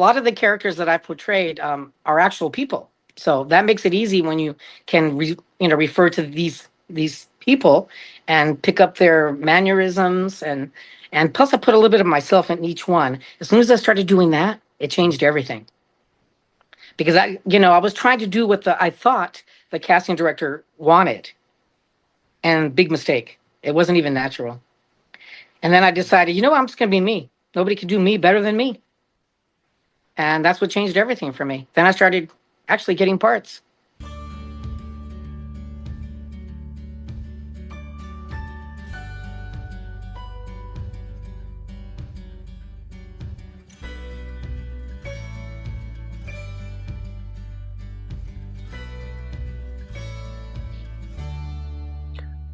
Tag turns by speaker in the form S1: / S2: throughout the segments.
S1: lot of the characters that I portrayed are actual people. So that makes it easy when you can refer to these people and pick up their mannerisms, and plus I put a little bit of myself in each one. As soon as I started doing that, it changed everything. Because I was trying to do what I thought the casting director wanted, and big mistake. It wasn't even natural. And then I decided, I'm just going to be me. Nobody can do me better than me. And that's what changed everything for me. Then I started actually getting parts.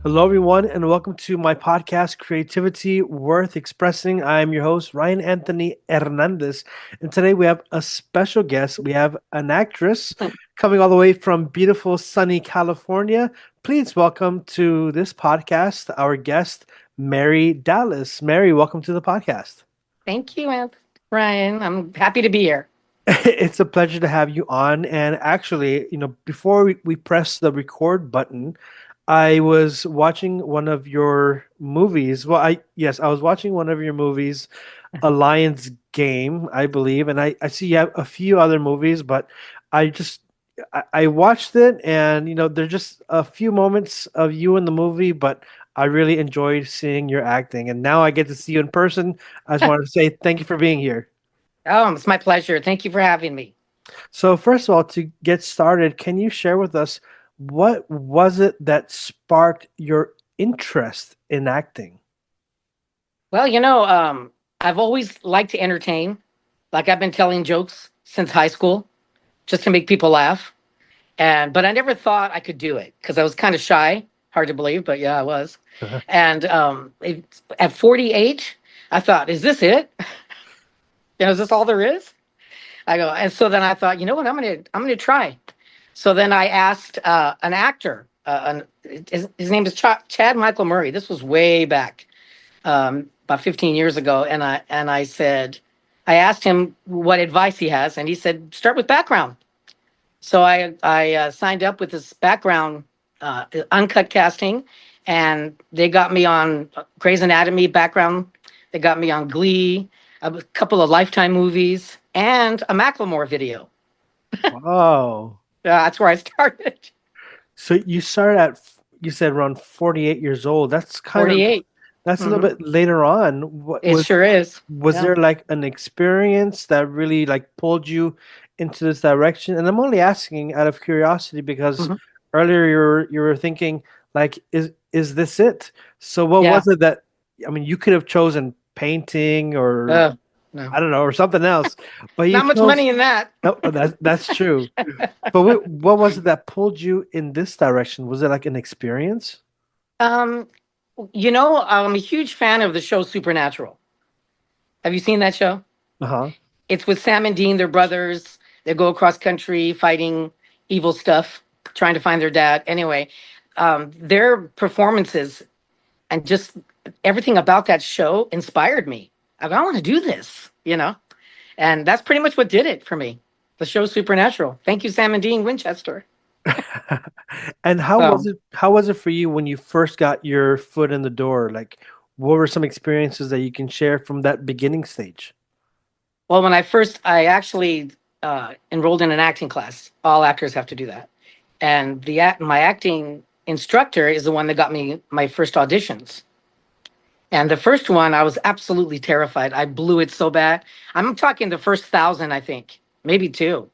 S2: Hello, everyone, and welcome to my podcast, Creativity Worth Expressing. I am your host, Ryan Anthony Hernandez, and today we have a special guest. We have an actress coming all the way from beautiful, sunny California. Please welcome to this podcast our guest, Mary Dallas. Mary, welcome to the podcast.
S1: Thank you, Ryan. I'm happy to be here.
S2: It's a pleasure to have you on. And actually, before we press the record button, I was watching one of your movies. Well, I was watching one of your movies, A Lion's Game, I believe, and I see you have a few other movies, but I just I watched it, and there's just a few moments of you in the movie, but I really enjoyed seeing your acting, and now I get to see you in person. I just wanted to say thank you for being here.
S1: Oh, it's my pleasure. Thank you for having me.
S2: So first of all, to get started, can you share with us what was it that sparked your interest in acting?
S1: Well, I've always liked to entertain. Like I've been telling jokes since high school just to make people laugh. But I never thought I could do it because I was kind of shy. Hard to believe, but yeah, I was. And at 48, I thought, is this it? Is this all there is? I go, and so then I thought, you know what, I'm gonna try. So then I asked an actor. His name is Chad Michael Murray. This was way back, about 15 years ago, and I said, I asked him what advice he has, and he said, start with background. So I signed up with this background, uncut casting, and they got me on Grey's Anatomy background. They got me on Glee, a couple of Lifetime movies, and a Macklemore video.
S2: Wow.
S1: That's where I started.
S2: So you started you said around 48 years old. That's
S1: 48.
S2: That's a little bit later on.
S1: It sure is.
S2: Was there like an experience that really like pulled you into this direction? And I'm only asking out of curiosity because earlier you were thinking like, is this it? So what was it that, I mean, you could have chosen painting or
S1: no.
S2: I don't know, or something else, but
S1: not much money in that.
S2: No, that's true. But what was it that pulled you in this direction? Was it like an experience?
S1: I'm a huge fan of the show Supernatural. Have you seen that show?
S2: Uh-huh.
S1: It's with Sam and Dean, they're brothers. They go across country fighting evil stuff, trying to find their dad. Anyway, their performances and just everything about that show inspired me. I want to do this, and that's pretty much what did it for me. The show Supernatural. Thank you, Sam and Dean Winchester.
S2: And how was it for you when you first got your foot in the door? Like, what were some experiences that you can share from that beginning stage?
S1: Well, I actually enrolled in an acting class. All actors have to do that. And my acting instructor is the one that got me my first auditions. And the first one, I was absolutely terrified. I blew it so bad. I'm talking the first 1,000, I think, maybe two.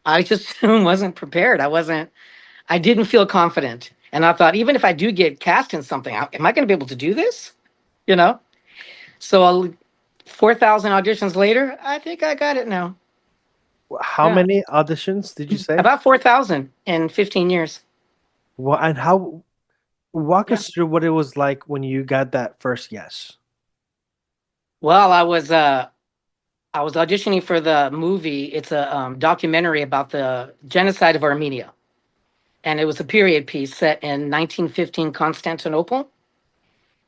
S1: I just wasn't prepared. I didn't feel confident. And I thought, even if I do get cast in something, am I going to be able to do this? So 4,000 auditions later, I think I got it now.
S2: How many auditions did you say?
S1: About 4,000 in 15 years.
S2: Well, and walk us through what it was like when you got that first yes.
S1: Well, I was auditioning for the movie. It's a documentary about the genocide of Armenia. And it was a period piece set in 1915 Constantinople.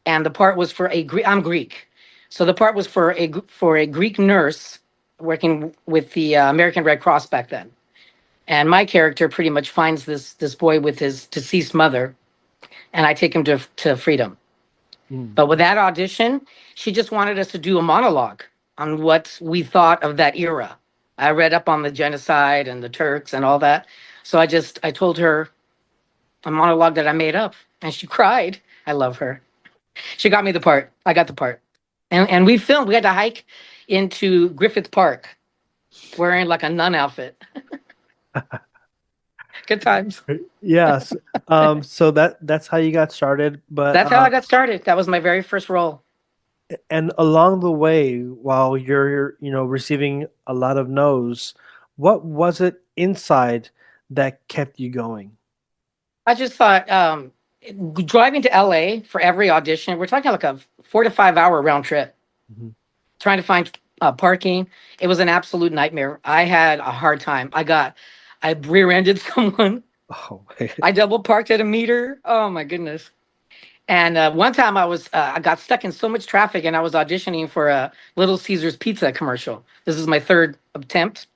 S1: And the part was for I'm Greek. So the part was for a Greek nurse working with the American Red Cross back then. And my character pretty much finds this boy with his deceased mother, and I take him to freedom.
S2: Mm.
S1: But with that audition, she just wanted us to do a monologue on what we thought of that era. I read up on the genocide and the Turks and all that. So I told her a monologue that I made up, and she cried. I love her. She got me the part. I got the part. And we filmed, we had to hike into Griffith Park wearing like a nun outfit. Good times.
S2: Yes. So that's how you got started, but
S1: That's how I got started. That was my very first role.
S2: and along the way, while you're, receiving a lot of no's, what was it inside that kept you going?
S1: I just thought driving to LA for every audition, we're talking like a 4 to 5 hour round trip,
S2: Mhm.
S1: trying to find parking. It was an absolute nightmare. I had a hard time. I rear ended someone.
S2: Oh,
S1: I double parked at a meter. Oh my goodness. And one time I got stuck in so much traffic and I was auditioning for a Little Caesars pizza commercial. This is my third attempt.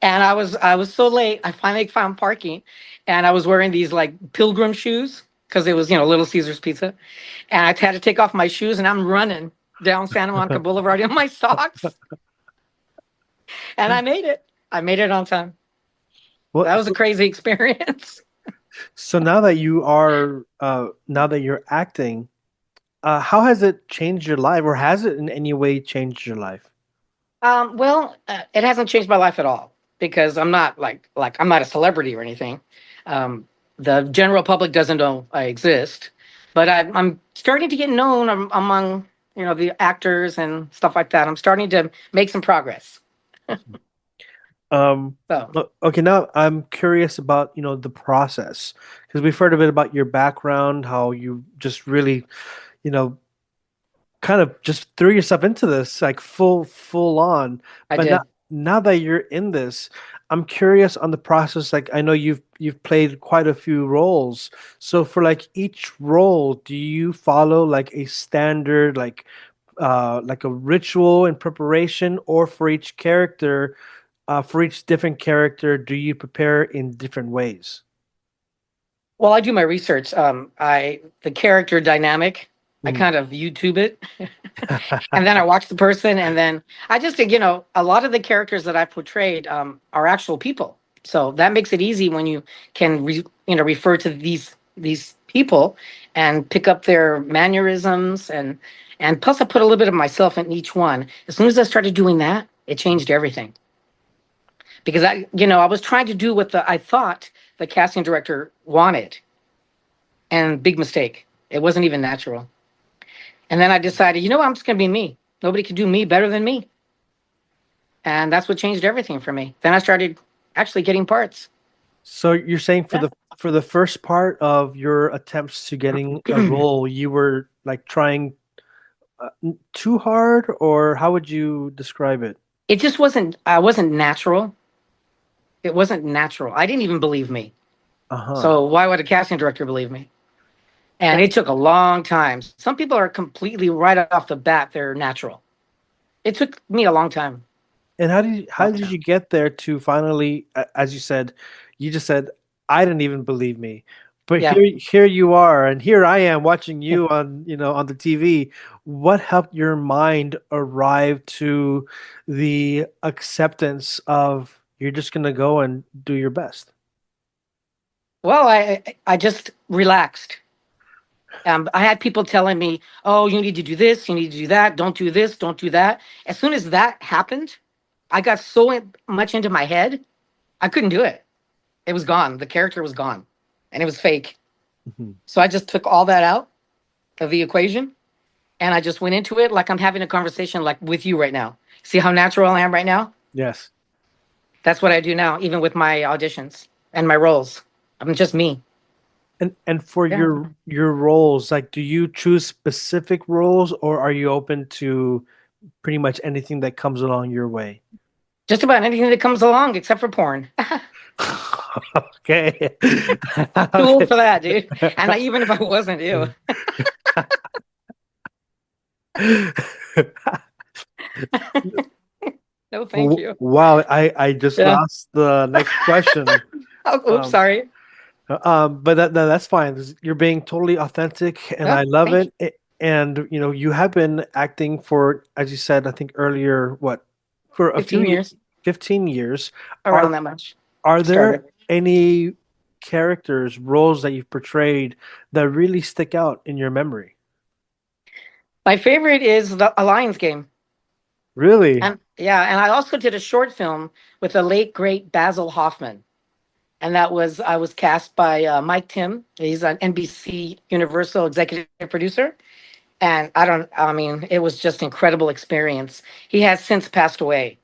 S1: And I was so late. I finally found parking, and I was wearing these like pilgrim shoes because it was Little Caesars Pizza, and I had to take off my shoes, and I'm running down Santa Monica Boulevard in my socks, and I made it. I made it on time.
S2: well,
S1: That was a crazy experience.
S2: so now that you're acting, how has it changed your life, or has it in any way changed your life?
S1: Well, it hasn't changed my life at all because I'm not I'm not a celebrity or anything. Um, the general public doesn't know I exist, but I'm starting to get known among the actors and stuff like that. I'm starting to make some progress. So
S2: Okay, now I'm curious about, the process, because we've heard a bit about your background, how you just really, you know, kind of just threw yourself into this like full on.
S1: I
S2: But now
S1: did.
S2: now that you're in this, I'm curious on the process. Like I know you've played quite a few roles. So for like each role, do you follow like a standard like a ritual in preparation, or for each different character, do you prepare in different ways?
S1: Well, I do my research. I the character dynamic. I
S2: Mm.
S1: kind of YouTube it, and then I watch the person, and then I just think a lot of the characters that I portrayed are actual people, so that makes it easy when you can refer to these people and pick up their mannerisms, and plus I put a little bit of myself in each one. As soon as I started doing that, it changed everything because I was trying to do what I thought the casting director wanted, and big mistake. It wasn't even natural. And then I decided, I'm just gonna be me. Nobody could do me better than me. And that's what changed everything for me. Then I started actually getting parts.
S2: So you're saying
S1: Yeah.
S2: for the first part of your attempts to getting a role, you were like trying too hard, or how would you describe it?
S1: It just wasn't I wasn't natural. It wasn't natural. I didn't even believe me.
S2: Uh-huh.
S1: So why would a casting director believe me? And it took a long time. Some people are completely right off the bat, they're natural. It took me a long time.
S2: And
S1: Long
S2: how did
S1: time.
S2: you get there to finally, as you said, you just said, I didn't even believe me. But
S1: Yeah.
S2: here you are, and here I am watching you on, on the TV. What helped your mind arrive to the acceptance of you're just gonna go and do your best?
S1: Well, I just relaxed. I had people telling me, "Oh, you need to do this, you need to do that. Don't do this, don't do that." As soon as that happened, I got so much into my head, I couldn't do it. It was gone. The character was gone, and it was fake.
S2: Mhm.
S1: So I just took all that out of the equation, and I just went into it like I'm having a conversation like with you right now. See how natural I am right now?
S2: Yes.
S1: That's what I do now, even with my auditions and my roles. I'm just me.
S2: And for
S1: Yeah.
S2: your roles, like, do you choose specific roles, or are you open to pretty much anything that comes along your way?
S1: Just about anything that comes along except for porn.
S2: Okay.
S1: Too old
S2: Okay.
S1: for that, dude. And even if I wasn't, ew. No, thank you.
S2: Wow, I just
S1: Yeah.
S2: lost the next question.
S1: Oh, oops,
S2: Um,
S1: sorry.
S2: but that's fine. You're being totally authentic, and
S1: Oh,
S2: I love
S1: thank you.
S2: it. And you have been acting for, as you said, I think earlier, what, for a few
S1: 15 years,
S2: 15 years. Are
S1: around that much.
S2: are there
S1: Started.
S2: any characters, roles that you've portrayed that really stick out in your memory?
S1: My favorite is the Alliance game.
S2: Really?
S1: And yeah, and I also did a short film with the late great Basil Hoffman. And that was I was cast by Mike Tim. He's an NBC Universal executive producer. And I mean, it was just incredible experience. He has since passed away.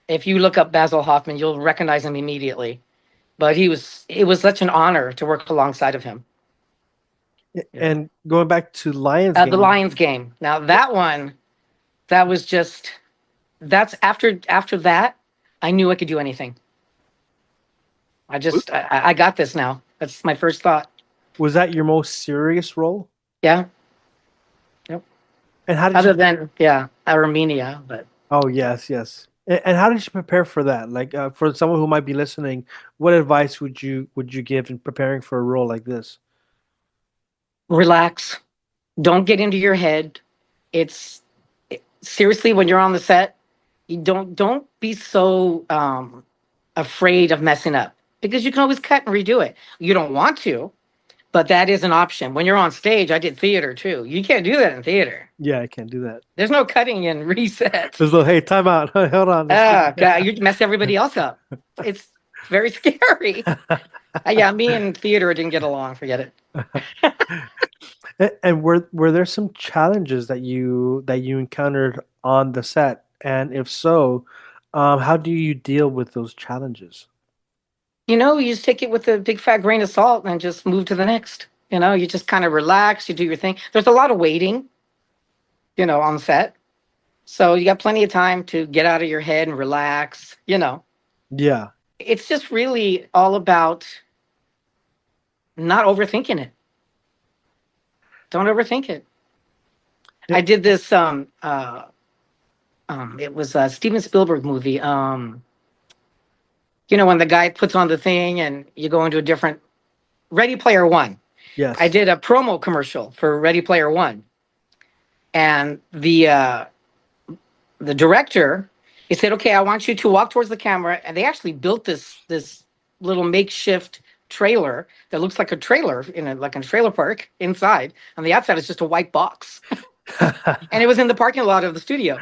S1: If you look up Basil Hoffman, you'll recognize him immediately. But it was such an honor to work alongside of him. Yeah.
S2: And going back to Lions
S1: The
S2: game,
S1: Lions game. Now that one, that was just that's after that, I knew I could do anything. I got this now. That's my first thought.
S2: was that your most serious role?
S1: Yeah. Yep.
S2: And how did you?
S1: Other than yeah, Armenia, but
S2: Oh, yes, yes. And how did you prepare for that? Like, for someone who might be listening, what advice would you give in preparing for a role like this?
S1: relax. Don't get into your head. It's seriously when you're on the set, you don't be so afraid of messing up because you can always cut and redo it. You don't want to, but that is an option. When you're on stage, I did theater too. You can't do that in theater.
S2: Yeah, I can't do that.
S1: There's no cutting and reset.
S2: There's no, hey, time out. Hold on.
S1: God, you mess everybody else up. It's very scary. Yeah, me and theater didn't get along. Forget it.
S2: And were there some challenges that you encountered on the set? And if so, how do you deal with those challenges?
S1: You just take it with a big fat grain of salt and just move to the next. You just kind of relax, you do your thing. There's a lot of waiting, on set. So you got plenty of time to get out of your head and relax.
S2: Yeah.
S1: It's just really all about not overthinking it. Don't overthink it. I
S2: It-
S1: did this it was a Steven Spielberg movie. When the guy puts on the thing and you go into a different Ready Player One. I
S2: yes.
S1: did a promo commercial for Ready Player One, and the director, he said, "Okay, I want you to walk towards the camera." And they actually built this little makeshift trailer that looks like a trailer like a trailer park inside. On the outside, it's just a white box, and it was in the parking lot of the studio.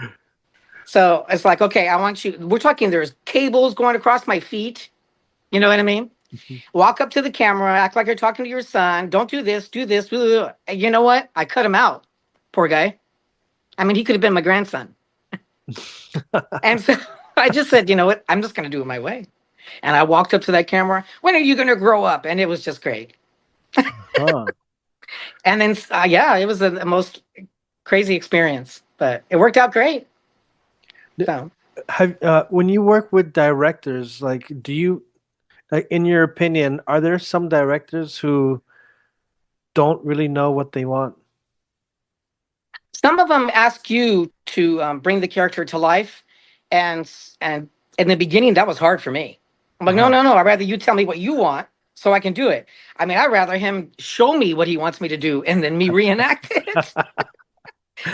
S1: So it's like, okay, I want you. We're talking. There's cables going across my feet. You know what I mean? Walk up to the camera, act like you're talking to your son. Don't do this, do this. Blah, blah, blah. And you know what? I cut him out. Poor guy. I mean, he could have been my grandson. And so I just said, you know what? I'm just going to do it my way. And I walked up to that camera. When are you going to grow up? And it was just great.
S2: Huh.
S1: And then, yeah, it was the most crazy experience, but it worked out great. So
S2: Have when you work with directors, like, do you, like, in your opinion, are there some directors who don't really know what they want?
S1: some of them ask you to bring the character to life. And in the beginning, that was hard for me. I'm like, no,
S2: Uh-huh.
S1: no, no. I'd rather you tell me what you want so I can do it. I mean, I'd rather him show me what he wants me to do and then me reenact it.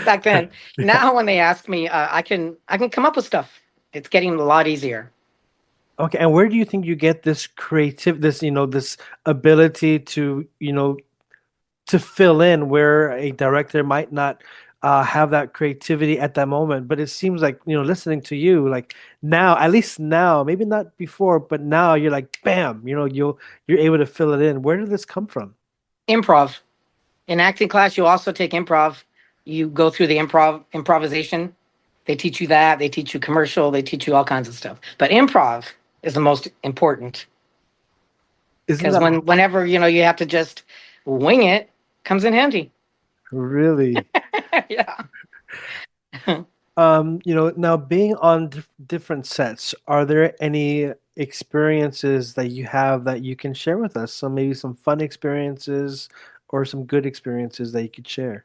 S1: Back then.
S2: Yeah.
S1: Now when they ask me, I can come up with stuff. It's getting a lot easier.
S2: Okay, and where do you think you get this creative, this ability to fill in where a director might not have that creativity at that moment? But it seems like, listening to you, like, now, at least now, maybe not before, but now you're like, bam, you're able to fill it in. Where did this come from?
S1: Improv. In acting class, you also take improv. You go through the improvisation. They teach you that. They teach you commercial. They teach you all kinds of stuff. But improv is the most important
S2: Isn't
S1: because
S2: that
S1: whenever you have to just wing it, comes in handy.
S2: really?
S1: Yeah.
S2: Now, being on different sets, are there any experiences that you have that you can share with us? So maybe some fun experiences or some good experiences that you could share.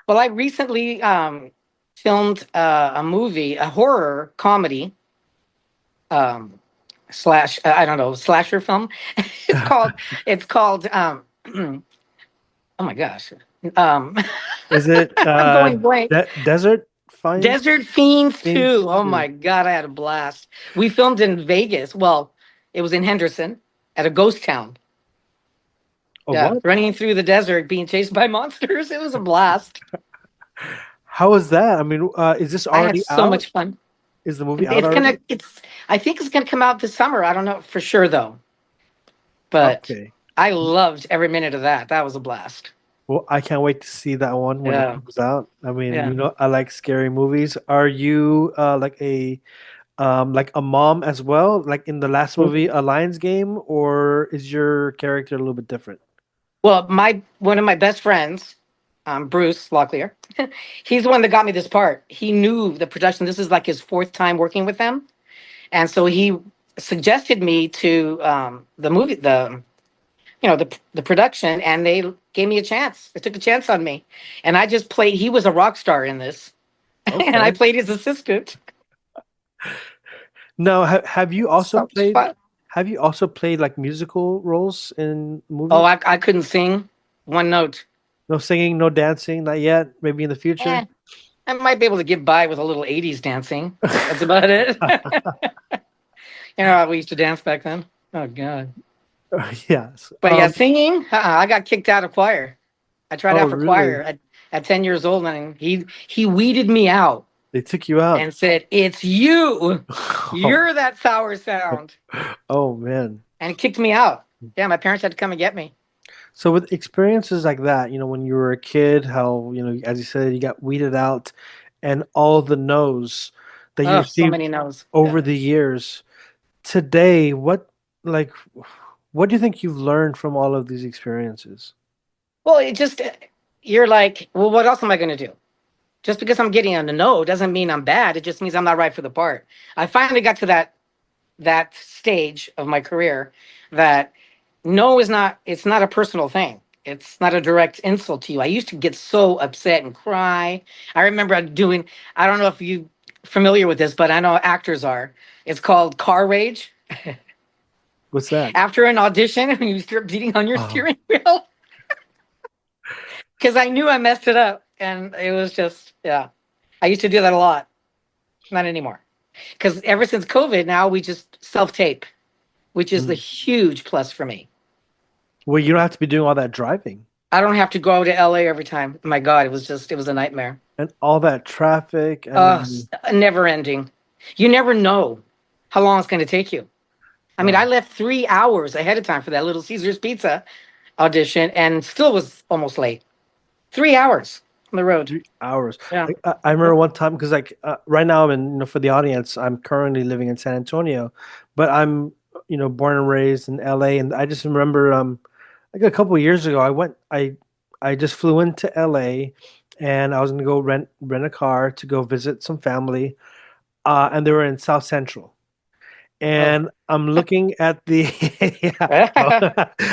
S1: Well, I recently filmed a movie, a horror comedy, um, slash I don't know, slasher film. it's called it's called oh my gosh. Um,
S2: Is it
S1: I'm going blank.
S2: Desert Finds
S1: Desert Fiends
S2: Things
S1: 2. Oh
S2: too?
S1: my god, I had a blast. We filmed in Vegas. Well, it was in Henderson at a ghost town.
S2: Oh,
S1: Yeah,
S2: what?
S1: running through the desert, being chased by monsters. It was a blast.
S2: How was that? I mean, is this
S1: I had
S2: already
S1: so
S2: out?
S1: much fun.
S2: Is the movie out
S1: It's
S2: already?
S1: gonna. It's. I think it's gonna come out this summer. I don't know for sure though. But
S2: Okay.
S1: I loved every minute of that. That was a blast.
S2: Well, I can't wait to see that one when it
S1: Yeah.
S2: comes out. I mean,
S1: Yeah.
S2: I like scary movies. Are you like a mom as well? Like in the last movie, A Lion's Game, or is your character a little bit different?
S1: Well, my one of my best friends, Bruce Locklear, he's the one that got me this part. He knew the production. This is like his fourth time working with them, and so he suggested me to the movie, the production, and they gave me a chance. They took a chance on me, and I just played. He was a rock star in this, and I
S2: Okay.
S1: played his assistant.
S2: Now, have you also
S1: So much
S2: played
S1: fun.
S2: like musical roles in
S1: Oh,
S2: movies?
S1: I couldn't sing one note.
S2: No singing, no dancing, not yet. Maybe in the future.
S1: Eh, I might be able to get by with a little '80s dancing. That's about it. You know how we used to dance back then? Oh God.
S2: Yes.
S1: But yeah, singing, I got kicked out of choir. I tried
S2: Oh,
S1: out for choir
S2: really?
S1: at 10 years old, and he weeded me out
S2: They took you out.
S1: and said, "It's you. You're that sour sound."
S2: Oh man.
S1: And he kicked me out. Yeah, my parents had to come and get me.
S2: So with experiences like that, when you were a kid, how, as you said, you got weeded out and all the no's that you
S1: Oh, so
S2: received
S1: many no's. Yeah.
S2: over the years. Today, like what do you think you've learned from all of these experiences?
S1: Well, it just you're like, well, what else am I going to do? Just because I'm getting a no doesn't mean I'm bad. It just means I'm not right for the part. I finally got to that stage of my career that no is not, it's not a personal thing. It's not a direct insult to you. I used to get so upset and cry. I remember doing, I don't know if you familiar with this, but I know actors are. It's called car rage.
S2: What's that?
S1: After an audition, when you start beating on your
S2: Oh,
S1: steering wheel, because I knew I messed it up, and it was just, yeah. I used to do that a lot. Not anymore. Because ever since COVID, now we just self tape, which is the
S2: mm.
S1: huge plus for me.
S2: Well, you don't have to be doing all that driving
S1: I don't have to go to LA every time. My God, it was a nightmare.
S2: and all that traffic. I mean,
S1: Never ending. You never know how long it's going to take you. I mean, I
S2: wow.
S1: left 3 hours ahead of time for that Little Caesars Pizza audition and still was almost late. 3 hours on the road.
S2: 3 hours.
S1: Yeah.
S2: Like, I remember one time because like right now I'm in, for the audience, I'm currently living in San Antonio, but I'm born and raised in LA, and I just remember like a couple of years ago I just flew into LA, and I was gonna go rent a car to go visit some family, and they were in South Central.
S1: Oh.
S2: And I'm looking at the yeah,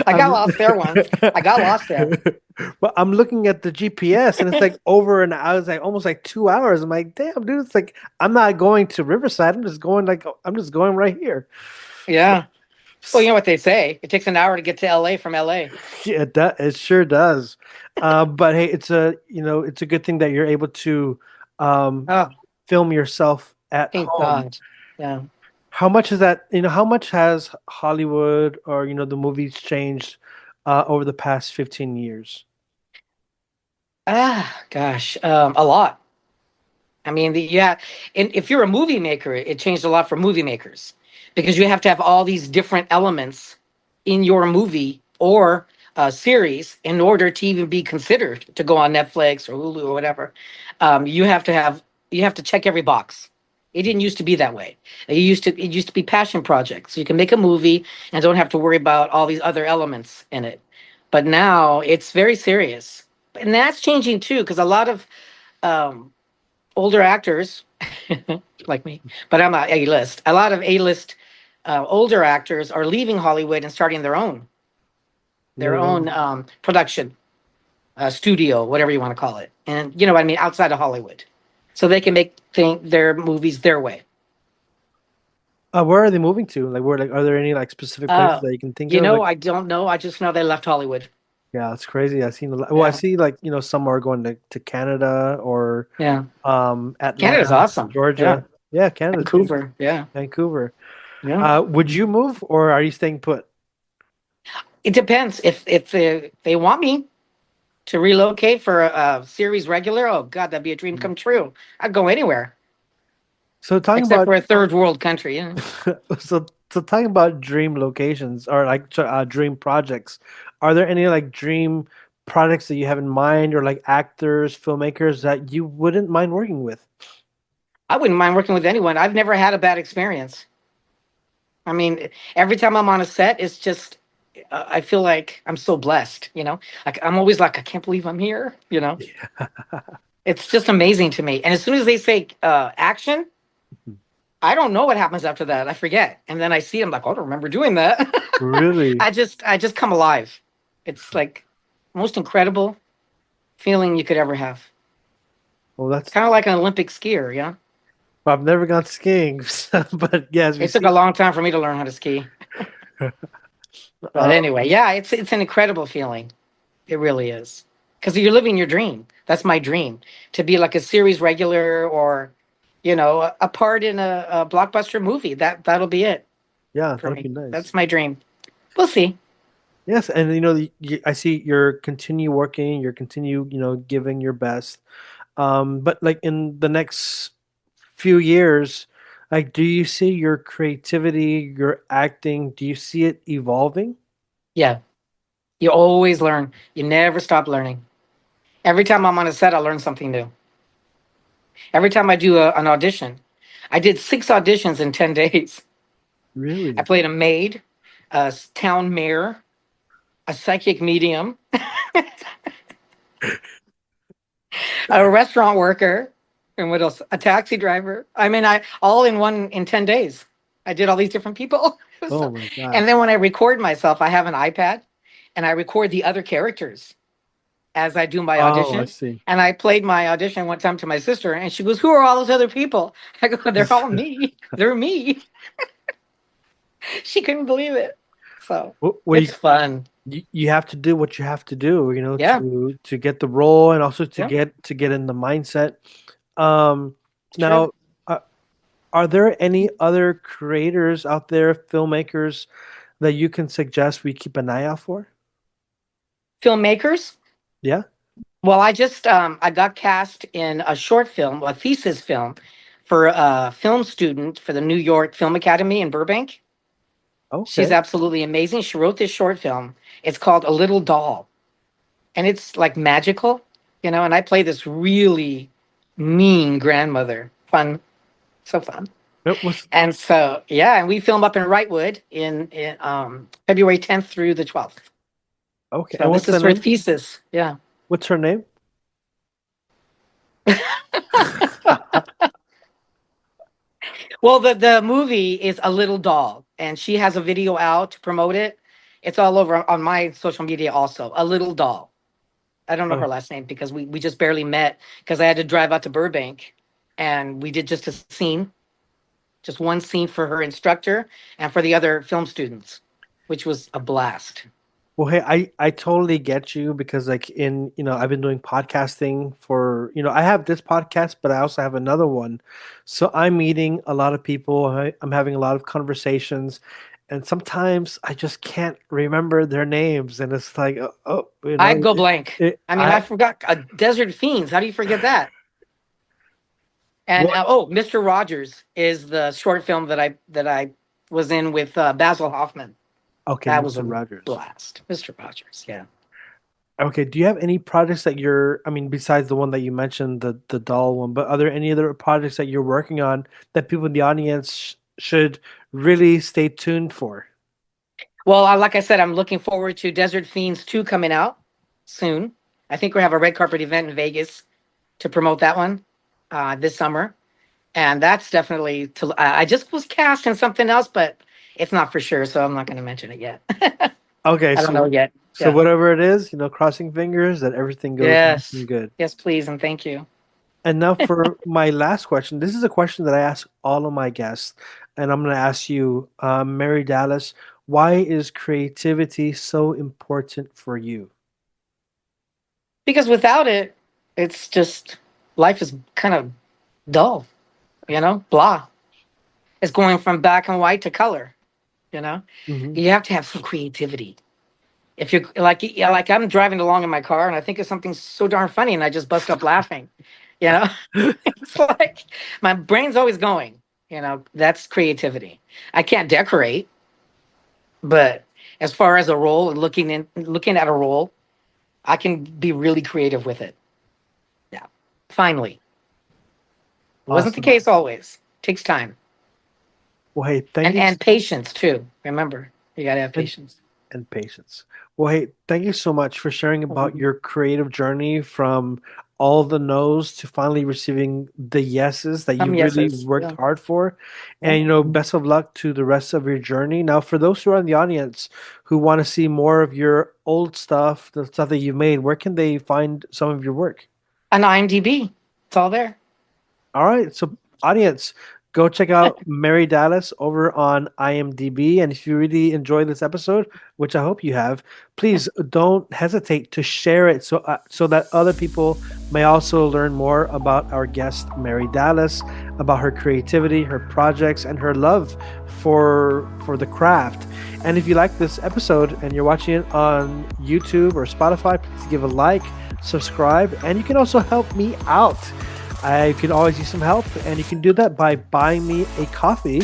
S1: I got
S2: I'm
S1: lost there once. I got lost there.
S2: but I'm looking at the GPS and it's like over an hour, it's like almost like 2 hours. I'm like, damn, dude, it's like I'm not going to Riverside. I'm just going right here. So,
S1: Yeah. Well, you know what they say. It takes an hour to get to LA from LA.
S2: yeah, it sure does. But hey, it's a good thing that you're able to um,
S1: Oh,
S2: film yourself at
S1: thank
S2: home.
S1: God. Yeah.
S2: How much is that, how much has Hollywood or, the movies changed over the past 15 years?
S1: Ah, gosh. A lot. I mean, yeah, and if you're a movie maker, it changed a lot for movie makers because you have to have all these different elements in your movie or series in order to even be considered to go on Netflix or Hulu or whatever. You have to check every box. It didn't used to be that way. It used to be passion projects. So you can make a movie and don't have to worry about all these other elements in it. But now it's very serious, and that's changing too because a lot of um, older actors like me, but I'm not A-list. A lot of A-list older actors are leaving Hollywood and starting their
S2: Their
S1: own
S2: own.
S1: production studio, whatever you want to call it, and you know what I mean, outside of Hollywood. so they can make their movies their way.
S2: Where are they moving to? Like, where? Like, are there any like specific places
S1: Uh,
S2: that you can think of? Like,
S1: I don't know. I just know they left Hollywood.
S2: yeah, it's crazy. I've seen a lot. Well, I
S1: Yeah,
S2: see like some are going to Canada or
S1: yeah. Canada's
S2: Atlanta,
S1: awesome. Yeah,
S2: Georgia. Yeah, Canada's big.
S1: Vancouver. Yeah,
S2: Vancouver.
S1: yeah.
S2: Would you move or are you staying put?
S1: It depends. If they want me to relocate for a series regular, oh God, that'd be a dream come true. I'd go anywhere
S2: So talking
S1: except
S2: about
S1: for a third world country. Yeah.
S2: so talking about dream locations or like dream projects, are there any like dream projects that you have in mind or like actors, filmmakers that you wouldn't mind working with?
S1: I wouldn't mind working with anyone. I've never had a bad experience. I mean, every time I'm on a set, it's just I feel like I'm so blessed. Like I'm always like I can't believe I'm here. It's just amazing to me. And as soon as they say action, I don't know what happens after that. I forget, and then I see them like, oh, I don't remember doing that.
S2: Really?
S1: I just come alive. It's like most incredible feeling you could ever have.
S2: Well,
S1: It's kind of like an Olympic skier. Yeah.
S2: I've never gone skiing, but yes, we
S1: It took a
S2: see.
S1: long time for me to learn how to ski. But
S2: Uh,
S1: anyway, yeah, it's an incredible feeling. It really is. Because you're living your dream. That's my dream. To be like a series regular or, a part in a blockbuster movie. That'll be it
S2: yeah,
S1: for
S2: that'd
S1: me.
S2: be nice.
S1: That's my dream. We'll see.
S2: Yes, and I see you're continue working, you're continue, giving your best. But like in the next few years, like, do you see your creativity, your acting, do you see it evolving?
S1: Yeah. You always learn. You never stop learning. Every time I'm on a set, I learn something new. Every time I do an audition, I did 6 auditions in 10 days. I
S2: Really?
S1: played a maid, a town mayor, a psychic medium, a restaurant worker, and what else? A taxi driver. I mean, I all in 10 days. I did all these different people.
S2: Oh my
S1: And
S2: gosh.
S1: then when I record myself, I have an iPad, and I record the other characters as I do my
S2: Oh, I
S1: audition.
S2: see.
S1: And I played my audition one time to my sister, and she goes, "Who are all those other people?" I go, "They're all me. They're me." She couldn't believe it. So
S2: Well,
S1: it's fun.
S2: you have to do what you have to do,
S1: Yeah.
S2: to get the role and also to
S1: Yeah.
S2: get in the mindset. Um,
S1: It's true.
S2: now, uh, are there any other creators out there, filmmakers that you can suggest we keep an eye out for?
S1: Filmmakers.
S2: Yeah.
S1: Well, I got cast in a short film, a thesis film, for a film student for the New York Film Academy in Burbank. She's
S2: Okay.
S1: absolutely amazing. She wrote this short film. It's called A Little Doll, and it's like magical, And I play this really mean grandmother. Fun, so fun.
S2: Yep, what's
S1: And so yeah, and we film up in Wrightwood in February 10th through the 12th.
S2: okay?
S1: So
S2: And
S1: this
S2: what's the
S1: is her
S2: name?
S1: thesis. Yeah.
S2: What's her name?
S1: Well, the movie is A Little Doll, and she has a video out to promote it. It's all over on my social media also. A Little Doll. I don't know
S2: Oh,
S1: her last name because we just barely met because I had to drive out to Burbank and we did just a scene, just one scene for her instructor and for the other film students, which was a blast.
S2: well, hey, I totally get you because like I've been doing podcasting for, I have this podcast, but I also have another one. So I'm meeting a lot of people. I'm having a lot of conversations, and sometimes I just can't remember their names, and it's like,
S1: I'd go blank. I mean, I
S2: I
S1: forgot Desert Fiends. How do you forget that? And
S2: what?
S1: Mr. Rogers is the short film that I was in with Basil Hoffman.
S2: Okay,
S1: That was
S2: Mr.
S1: a
S2: Rogers.
S1: blast. Mr. Rogers, yeah.
S2: Okay, do you have any projects that I mean, besides the one that you mentioned, the doll one, but are there any other projects that you're working on that people in the audience should really stay tuned for?
S1: Well, like I said, I'm looking forward to Desert Fiends 2 coming out soon. I think we have a red carpet event in Vegas to promote that one this summer. And that's definitely I just was cast in something else, but it's not for sure, so I'm not going to mention it yet.
S2: Okay,
S1: I don't know yet.
S2: so
S1: Yeah.
S2: whatever it is, crossing fingers that everything goes nice and
S1: Yes.
S2: good.
S1: Yes, please, and thank you.
S2: And now for my last question. This is a question that I ask all of my guests, and I'm going to ask you, Mary Dallas, why is creativity so important for you?
S1: Because without it, it's just life is kind of dull, blah. It's going from black and white to color, you know?
S2: Hmm.
S1: You have to have some creativity. If you're like, yeah, like I'm driving along in my car and I think of something so darn funny and I just bust up laughing, you know? It's like my brain's always going, that's creativity. I can't decorate, but as far as a role and looking at a role, I can be really creative with it. Yeah. Finally. It wasn't the
S2: Awesome.
S1: case always. Takes time.
S2: Well, hey, thank
S1: And
S2: you.
S1: and patience too. Remember, you gotta have
S2: And
S1: patience.
S2: and patience. Well, hey, thank you so much for sharing about
S1: Mhm.
S2: your creative journey from all the no's to finally receiving the yeses that you
S1: Some
S2: really
S1: yeses.
S2: worked
S1: Yeah.
S2: hard for.
S1: Yeah.
S2: And, best of luck to the rest of your journey. Now, for those who are in the audience who want to see more of your old stuff, the stuff that you've made, where can they find some of your work?
S1: On IMDb. It's all there.
S2: All right. So, audience, go check out Mary Dallas over on IMDb. And if you really enjoyed this episode, which I hope you have, please don't hesitate to share it so that other people may also learn more about our guest, Mary Dallas, about her creativity, her projects, and her love for the craft. And if you like this episode and you're watching it on YouTube or Spotify, please give a like, subscribe, and you can also help me out. I could always use some help, and you can do that by buying me a coffee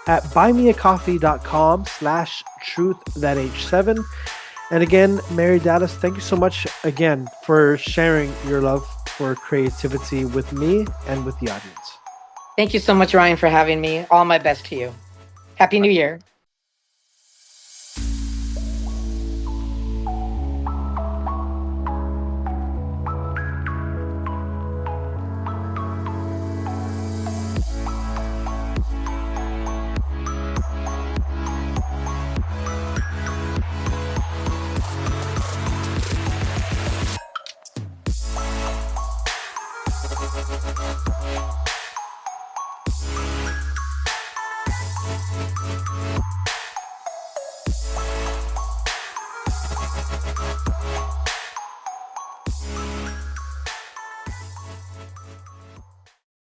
S2: at buymeacoffee.com/truth7. And again, Mary Dallas, thank you so much again for sharing your love for creativity with me and with the audience.
S1: Thank you so much, Ryan, for having me. All my best to you. Happy New Year.